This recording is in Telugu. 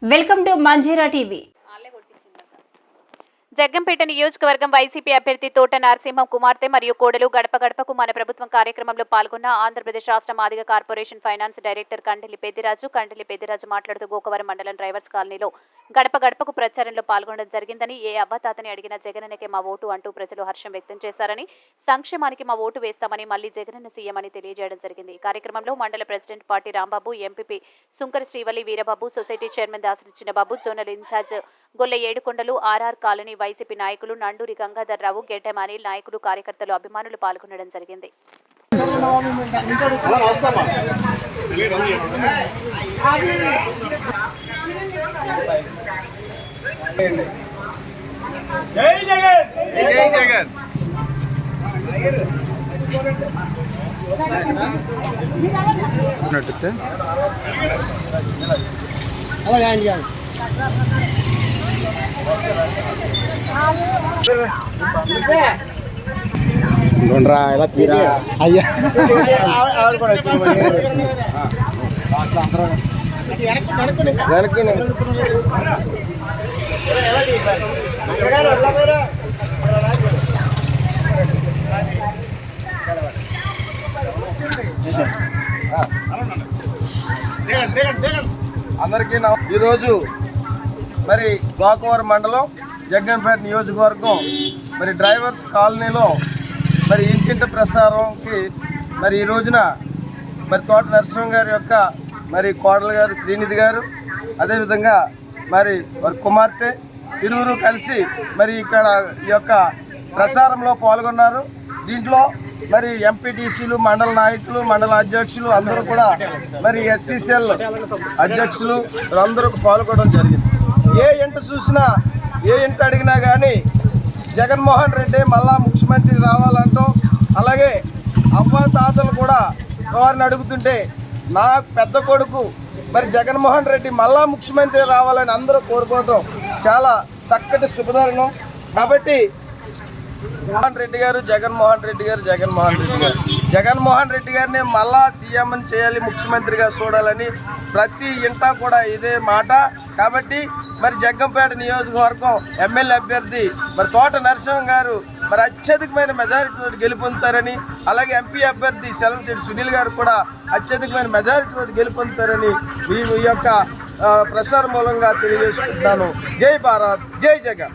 Welcome to Manjira TV. Jaggampeta నియోజకవర్గం వైసీపీ అభ్యర్థి తోట నరసింహం కుమార్తె మరియు కోడలు గడప గడపకు మన ప్రభుత్వం కార్యక్రమంలో పాల్గొన్న ఆంధ్రప్రదేశ్ రాష్ట్ర Madiga corporation finance director కండలి Peddiraju మాట్లాడుతూ గోకవరం మండలం డ్రైవర్స్ కాలనీలో గడప గడపకు ప్రచారంలో పాల్గొనడం జరిగిందని, ఏ అవ్వతాతని అడిగిన జగనన్నకే మా ఓటు అంటూ ప్రజలు హర్షం వ్యక్తం చేశారని, సంక్షేమానికి మా ఓటు వేస్తామని, మళ్లీ జగనన్న సీఎం అని తెలియజేయడం జరిగింది. ఈ కార్యక్రమంలో మండల president party Rambabu, MPP Sunkara Srivalli Veerababu, society chairman Dasari Chinnababu, zonal incharge Golla Yedukondalu, RR colony YCP నాయకులు నండూరి గంగాధర్ రావు, గెడ్డం అనిల్, నాయకులు, కార్యకర్తలు, అభిమానులు పాల్గొనడం జరిగింది. జై జగన్, జై జగన్. ఇలా తీరా అయ్యా ఆవిడ కూడా అందరికీ ఈరోజు మరి గోకవరం మండలం జగ్గంపేట నియోజకవర్గం మరి డ్రైవర్స్ కాలనీలో మరి ఇంటింటి ప్రసారంకి మరి ఈ రోజున మరి తోట నరసింహం గారి యొక్క మరి కోడలు గారు శ్రీనిధి గారు, అదేవిధంగా మరి వారి కుమార్తె ఇరువురు కలిసి మరి ఇక్కడ ఈ యొక్క ప్రసారంలో పాల్గొన్నారు. దీంట్లో మరి ఎంపీటీసీలు, మండల నాయకులు, మండల అధ్యక్షులు అందరూ కూడా మరి ఎస్సీసీఎల్ అధ్యక్షులు అందరూ పాల్గొనడం జరిగింది. ఏ ఇంట చూసినా, ఏ ఇంట అడిగినా కానీ జగన్మోహన్ రెడ్డి మళ్ళా ముఖ్యమంత్రి రావాలంటాం. అలాగే అవ్వ తాతలు కూడా వారిని అడుగుతుంటే నా పెద్ద కొడుకు మరి జగన్మోహన్ రెడ్డి మళ్ళా ముఖ్యమంత్రి రావాలని అందరూ కోరుకోవటం చాలా చక్కటి శుభతరుణం. కాబట్టి జగన్మోహన్ రెడ్డి గారిని మళ్ళా సీఎం చేయాలి, ముఖ్యమంత్రిగా చూడాలని ప్రతి ఇంటా కూడా ఇదే మాట. కాబట్టి మరి జగ్గంపేట నియోజకవర్గం ఎమ్మెల్యే అభ్యర్థి మరి తోట నరసింహం గారు మరి అత్యధికమైన మెజారిటీతో గెలుపొందుతారని, అలాగే ఎంపీ అభ్యర్థి సెలంశెట్టి సునీల్ గారు కూడా అత్యధికమైన మెజారిటీతో గెలుపొందుతారని ఈ యొక్క ప్రసార మూలంగా తెలియజేసుకుంటున్నాను. జై భారత్, జై జగన్.